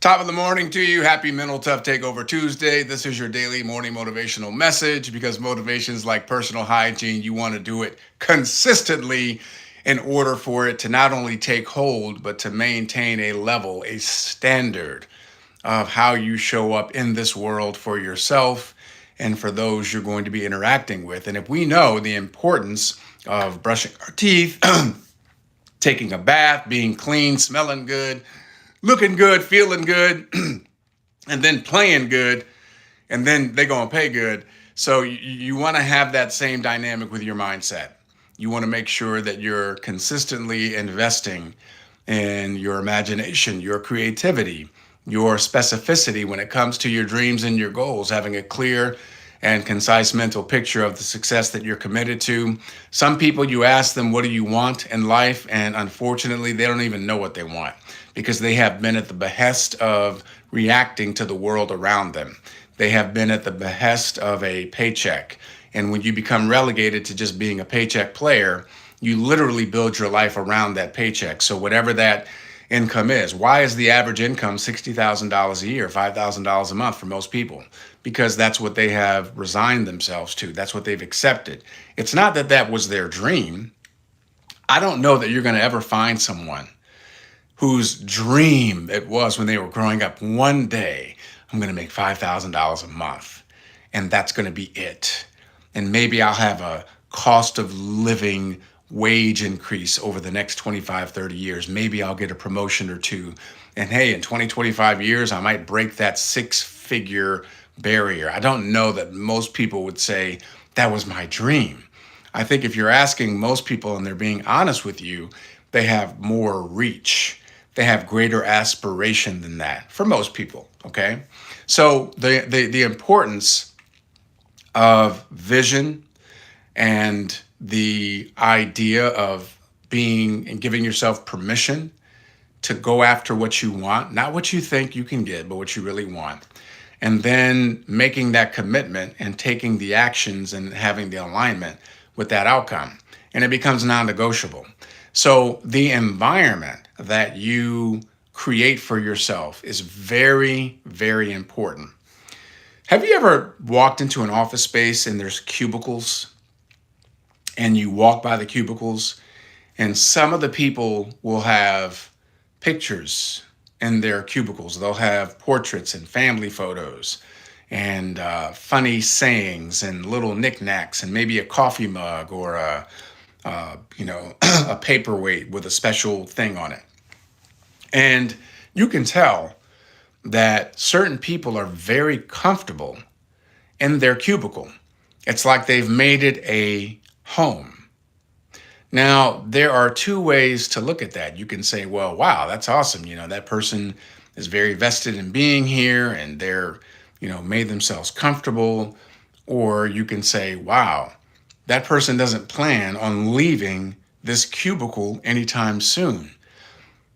Top of the morning to you. Happy Mental Tough Takeover Tuesday. This is your daily morning motivational message because motivation is like personal hygiene. You want to do it consistently in order for it to not only take hold, but to maintain a level, a standard of how you show up in this world for yourself and for those you're going to be interacting with. And if we know the importance of brushing our teeth, taking a bath, being clean, smelling good, looking good, feeling good, and then playing good, and then they're going to pay good. So you want to have that same dynamic with your mindset. You want to make sure that you're consistently investing in your imagination, your creativity, your specificity when it comes to your dreams and your goals, having a clear and concise mental picture of the success that you're committed to. Some people, you ask them, what do you want in life? And unfortunately, they don't even know what they want because they have been at the behest of reacting to the world around them. They have been at the behest of a paycheck. And when you become relegated to just being a paycheck player, you literally build your life around that paycheck. So whatever that income is. Why is the average income $60,000 a year, $5,000 a month for most people? Because that's what they have resigned themselves to. That's what they've accepted. It's not that that was their dream. I don't know that you're going to ever find someone whose dream it was when they were growing up. One day, I'm going to make $5,000 a month, and that's going to be it. And maybe I'll have a cost of living wage increase over the next 25, 30 years. Maybe I'll get a promotion or two. And hey, in 20, 25 years, I might break that six-figure barrier. I don't know that most people would say that was my dream. I think if you're asking most people and they're being honest with you, they have more reach. They have greater aspiration than that for most people, okay? So the importance of vision and the idea of being and giving yourself permission to go after what you want, not what you think you can get, but what you really want. And then making that commitment and taking the actions and having the alignment with that outcome. And it becomes non-negotiable. So the environment that you create for yourself is very, very important. Have you ever walked into an office space and there's cubicles and you walk by the cubicles and some of the people will have pictures in their cubicles. They'll have portraits and family photos and funny sayings and little knickknacks and maybe a coffee mug or a paperweight with a special thing on it. And you can tell that certain people are very comfortable in their cubicle. It's like they've made it a home. Now, there are two ways to look at that. You can say, well, wow, that's awesome. That person is very vested in being here and they're, made themselves comfortable. Or you can say, wow, that person doesn't plan on leaving this cubicle anytime soon.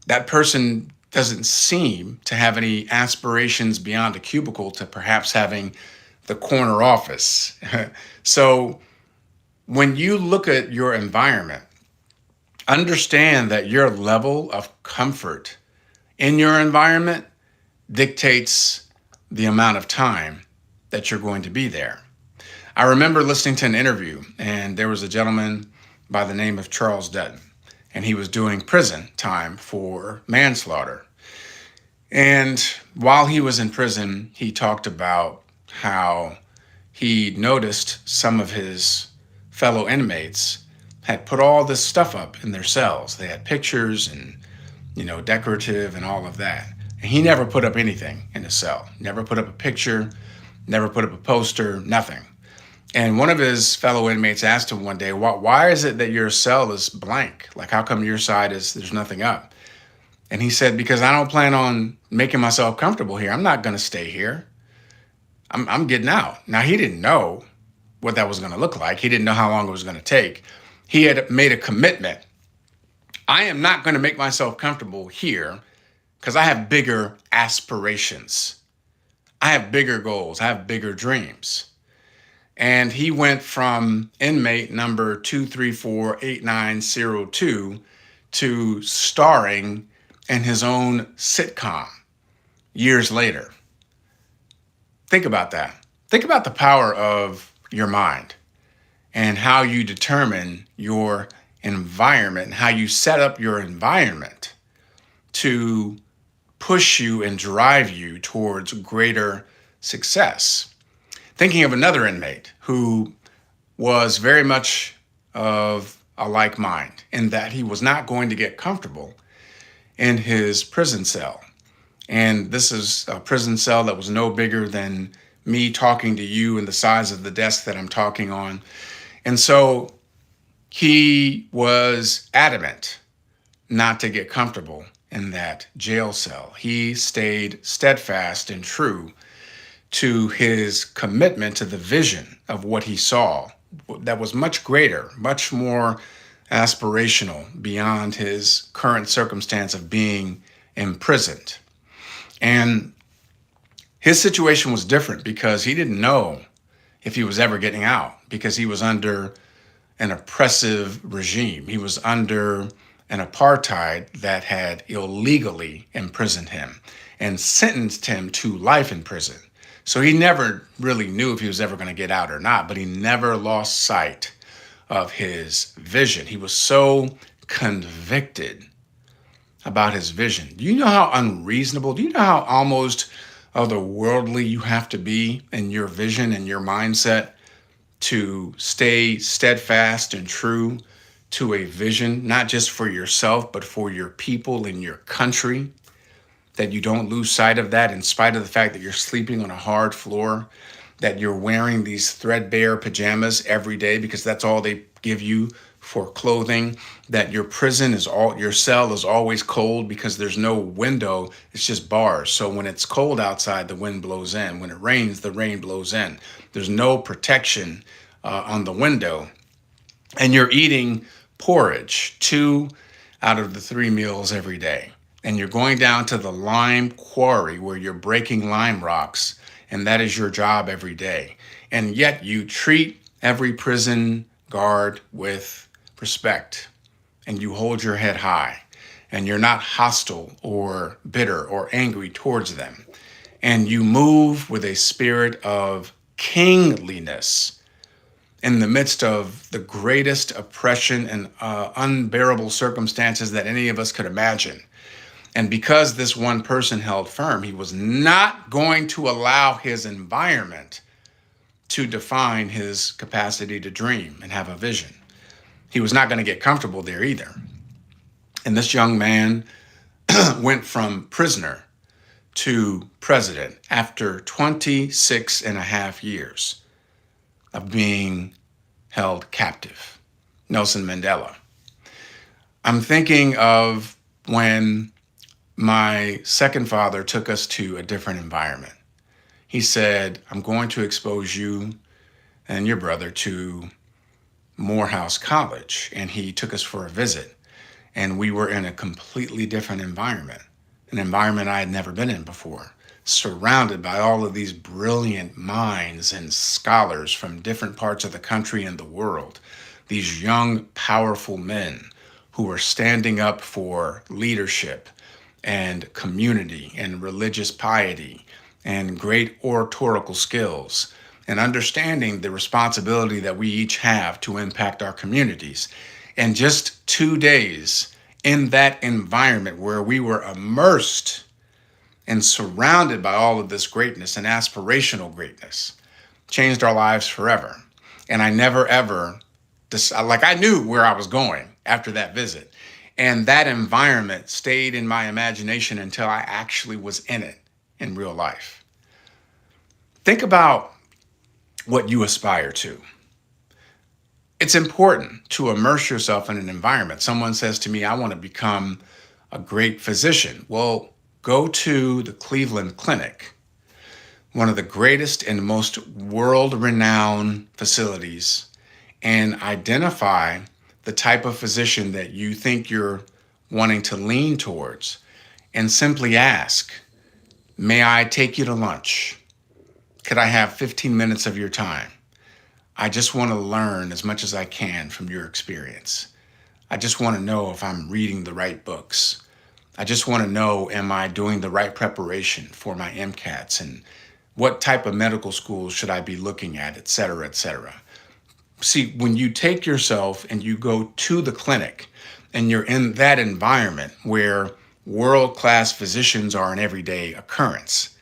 That person doesn't seem to have any aspirations beyond a cubicle to perhaps having the corner office. So when you look at your environment, understand that your level of comfort in your environment dictates the amount of time that you're going to be there. I remember listening to an interview, and there was a gentleman by the name of Charles Dutton, and he was doing prison time for manslaughter. And while he was in prison, he talked about how he noticed some of his fellow inmates had put all this stuff up in their cells. They had pictures and, decorative and all of that. And he never put up anything in his cell, never put up a picture, never put up a poster, nothing. And one of his fellow inmates asked him one day, why is it that your cell is blank? Like, how come your side there's nothing up? And he said, because I don't plan on making myself comfortable here. I'm not going to stay here. I'm getting out. Now, he didn't know what that was going to look like. He didn't know how long it was going to take. He had made a commitment. I am not going to make myself comfortable here because I have bigger aspirations. I have bigger goals. I have bigger dreams. And he went from inmate number 2348902 to starring in his own sitcom years later. Think about that. Think about the power of your mind and how you determine your environment and how you set up your environment to push you and drive you towards greater success. Thinking of another inmate who was very much of a like mind in that he was not going to get comfortable in his prison cell. And this is a prison cell that was no bigger than me talking to you and the size of the desk that I'm talking on. And so he was adamant not to get comfortable in that jail cell. He stayed steadfast and true to his commitment to the vision of what he saw that was much greater, much more aspirational beyond his current circumstance of being imprisoned. And his situation was different because he didn't know if he was ever getting out because he was under an oppressive regime. He was under an apartheid that had illegally imprisoned him and sentenced him to life in prison. So he never really knew if he was ever going to get out or not, but he never lost sight of his vision. He was so convicted about his vision. Do you know how unreasonable, do you know how almost otherworldly you have to be in your vision and your mindset to stay steadfast and true to a vision, not just for yourself, but for your people in your country, that you don't lose sight of that in spite of the fact that you're sleeping on a hard floor, that you're wearing these threadbare pajamas every day because that's all they give you for clothing, that your your cell is always cold because there's no window, it's just bars. So when it's cold outside, the wind blows in. When it rains, the rain blows in. There's no protection on the window. And you're eating porridge 2 out of the 3 meals every day. And you're going down to the lime quarry where you're breaking lime rocks, and that is your job every day. And yet you treat every prison guard with respect, and you hold your head high, and you're not hostile or bitter or angry towards them. And you move with a spirit of kingliness in the midst of the greatest oppression and unbearable circumstances that any of us could imagine. And because this one person held firm, he was not going to allow his environment to define his capacity to dream and have a vision. He was not going to get comfortable there either. And this young man went from prisoner to president after 26 and a half years of being held captive. Nelson Mandela. I'm thinking of when my second father took us to a different environment. He said, I'm going to expose you and your brother to Morehouse College. And he took us for a visit. And we were in a completely different environment, an environment I had never been in before, surrounded by all of these brilliant minds and scholars from different parts of the country and the world, these young, powerful men who were standing up for leadership and community and religious piety and great oratorical skills and understanding the responsibility that we each have to impact our communities. And just 2 days in that environment where we were immersed and surrounded by all of this greatness and aspirational greatness changed our lives forever. And I never ever, I knew where I was going after that visit. And that environment stayed in my imagination until I actually was in it in real life. Think about what you aspire to. It's important to immerse yourself in an environment. Someone says to me, I want to become a great physician. Well, go to the Cleveland Clinic, one of the greatest and most world-renowned facilities, and identify the type of physician that you think you're wanting to lean towards, and simply ask, may I take you to lunch? Could I have 15 minutes of your time? I just want to learn as much as I can from your experience. I just want to know if I'm reading the right books. I just want to know, am I doing the right preparation for my MCATs, and what type of medical schools should I be looking at, et cetera, et cetera. See, when you take yourself and you go to the clinic and you're in that environment where world-class physicians are an everyday occurrence,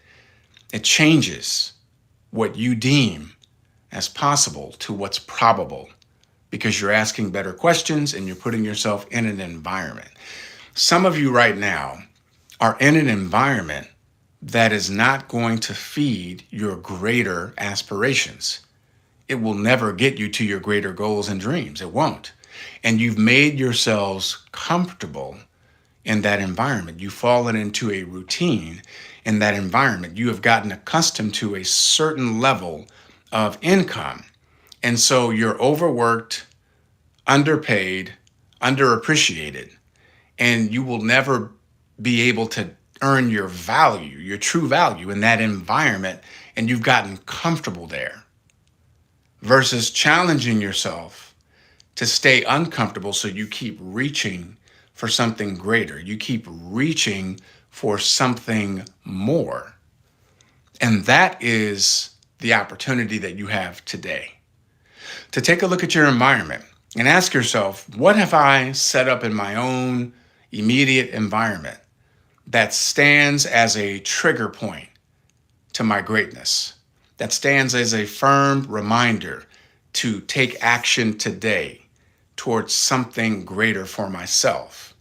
it changes what you deem as possible to what's probable, because you're asking better questions and you're putting yourself in an environment. Some of you right now are in an environment that is not going to feed your greater aspirations. It will never get you to your greater goals and dreams. It won't. And you've made yourselves comfortable in that environment. You've fallen into a routine in that environment. You have gotten accustomed to a certain level of income. And so you're overworked, underpaid, underappreciated, and you will never be able to earn your value, your true value in that environment. And you've gotten comfortable there versus challenging yourself to stay uncomfortable. So you keep reaching for something greater. You keep reaching for something more. And that is the opportunity that you have today to take a look at your environment and ask yourself, what have I set up in my own immediate environment that stands as a trigger point to my greatness, that stands as a firm reminder to take action today towards something greater for myself,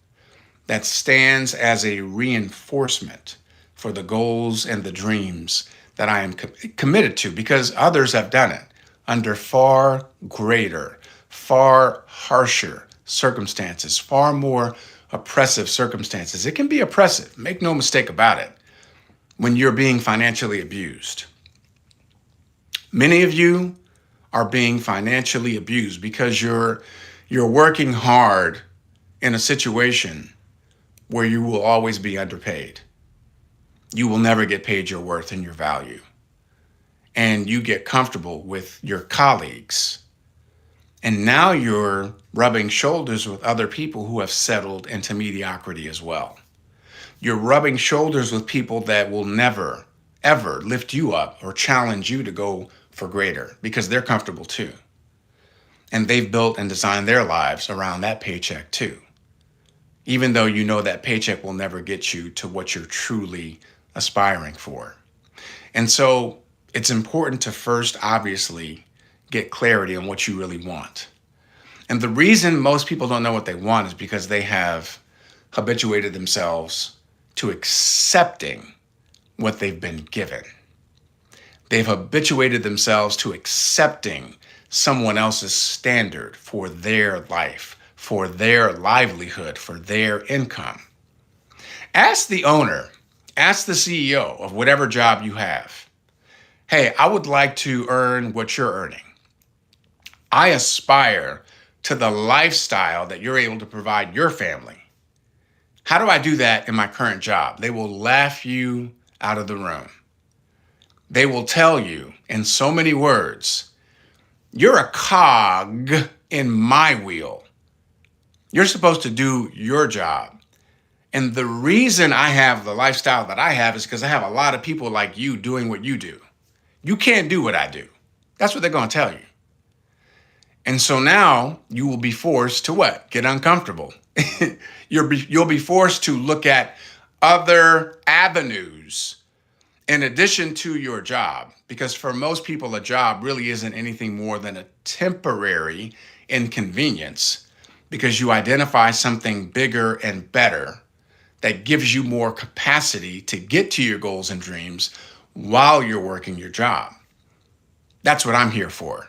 that stands as a reinforcement for the goals and the dreams that I am committed to, because others have done it under far greater, far harsher circumstances, far more oppressive circumstances. It can be oppressive, make no mistake about it, when you're being financially abused. Many of you are being financially abused because you're working hard in a situation where you will always be underpaid. You will never get paid your worth and your value. And you get comfortable with your colleagues. And now you're rubbing shoulders with other people who have settled into mediocrity as well. You're rubbing shoulders with people that will never, ever lift you up or challenge you to go for greater, because they're comfortable too. And they've built and designed their lives around that paycheck too, even though you know that paycheck will never get you to what you're truly aspiring for. And so it's important to first, obviously, get clarity on what you really want. And the reason most people don't know what they want is because they have habituated themselves to accepting what they've been given. They've habituated themselves to accepting someone else's standard for their life, for their livelihood, for their income. Ask the owner, ask the CEO of whatever job you have, hey, I would like to earn what you're earning. I aspire to the lifestyle that you're able to provide your family. How do I do that in my current job? They will laugh you out of the room. They will tell you in so many words, you're a cog in my wheel. You're supposed to do your job. And the reason I have the lifestyle that I have is because I have a lot of people like you doing what you do. You can't do what I do. That's what they're going to tell you. And so now you will be forced to what? Get uncomfortable. You'll be forced to look at other avenues in addition to your job, because for most people, a job really isn't anything more than a temporary inconvenience, because you identify something bigger and better that gives you more capacity to get to your goals and dreams while you're working your job. That's what I'm here for.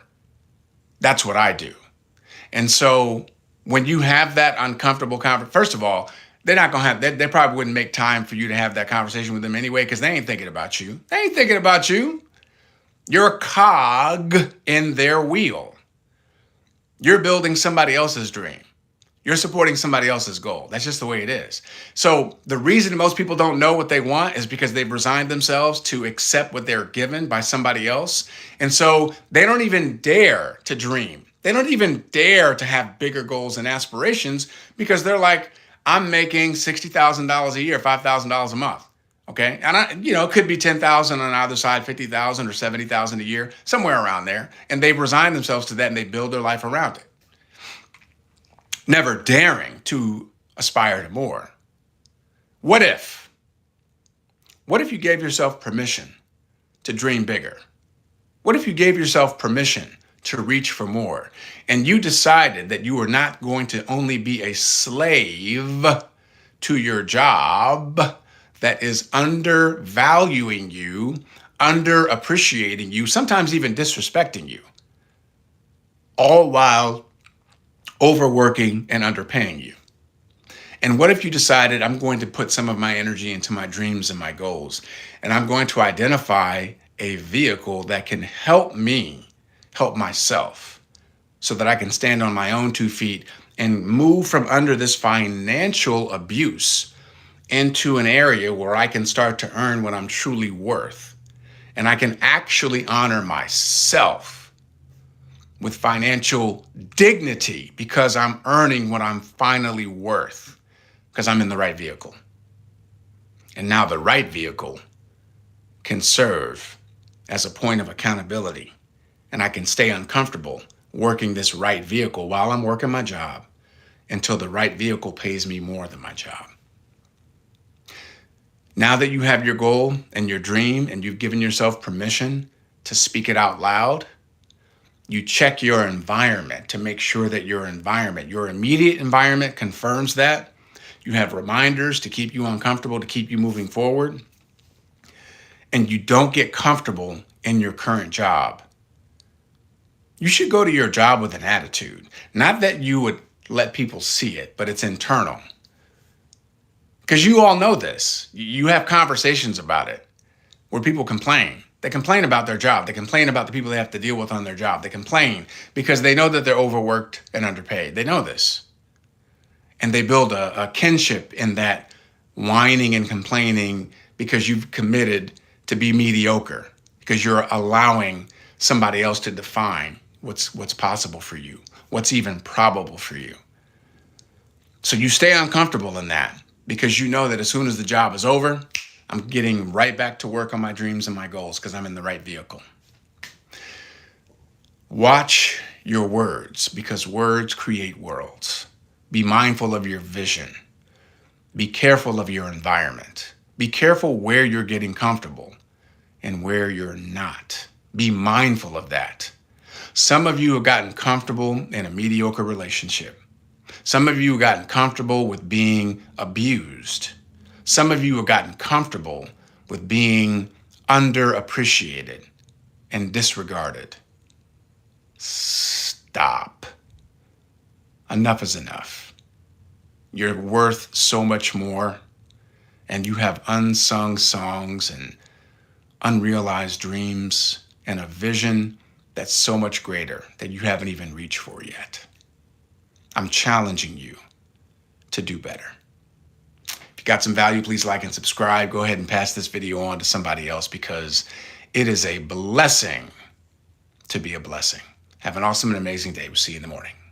That's what I do. And so when you have that uncomfortable conversation, first of all, they're not going to have, they probably wouldn't make time for you to have that conversation with them anyway, because they ain't thinking about you. They ain't thinking about you. You're a cog in their wheel. You're building somebody else's dream. You're supporting somebody else's goal. That's just the way it is. So the reason most people don't know what they want is because they've resigned themselves to accept what they're given by somebody else. And so they don't even dare to dream. They don't even dare to have bigger goals and aspirations, because they're like, I'm making $60,000 a year, $5,000 a month. Okay. And it could be 10,000 on either side, 50,000 or 70,000 a year, somewhere around there. And they've resigned themselves to that and they build their life around it, never daring to aspire to more. What if you gave yourself permission to dream bigger? What if you gave yourself permission to reach for more, and you decided that you were not going to only be a slave to your job that is undervaluing you, underappreciating you, sometimes even disrespecting you, all while overworking and underpaying you? And what if you decided, I'm going to put some of my energy into my dreams and my goals, and I'm going to identify a vehicle that can help me help myself so that I can stand on my own 2 feet and move from under this financial abuse into an area where I can start to earn what I'm truly worth. And I can actually honor myself with financial dignity because I'm earning what I'm finally worth, because I'm in the right vehicle. And now the right vehicle can serve as a point of accountability. And I can stay uncomfortable working this right vehicle while I'm working my job until the right vehicle pays me more than my job. Now that you have your goal and your dream and you've given yourself permission to speak it out loud, you check your environment to make sure that your immediate environment confirms that. You have reminders to keep you uncomfortable, to keep you moving forward. And you don't get comfortable in your current job. You should go to your job with an attitude. Not that you would let people see it, but it's internal. Because you all know this. You have conversations about it where people complain. They complain about their job. They complain about the people they have to deal with on their job. They complain because they know that they're overworked and underpaid. They know this. And they build a kinship in that whining and complaining because you've committed to be mediocre, because you're allowing somebody else to define what's possible for you, what's even probable for you. So you stay uncomfortable in that because you know that as soon as the job is over, I'm getting right back to work on my dreams and my goals because I'm in the right vehicle. Watch your words because words create worlds. Be mindful of your vision. Be careful of your environment. Be careful where you're getting comfortable and where you're not. Be mindful of that. Some of you have gotten comfortable in a mediocre relationship. Some of you have gotten comfortable with being abused. Some of you have gotten comfortable with being underappreciated and disregarded. Stop. Enough is enough. You're worth so much more, and you have unsung songs and unrealized dreams and a vision that's so much greater that you haven't even reached for yet. I'm challenging you to do better. If you got some value, please like and subscribe. Go ahead and pass this video on to somebody else because it is a blessing to be a blessing. Have an awesome and amazing day. We'll see you in the morning.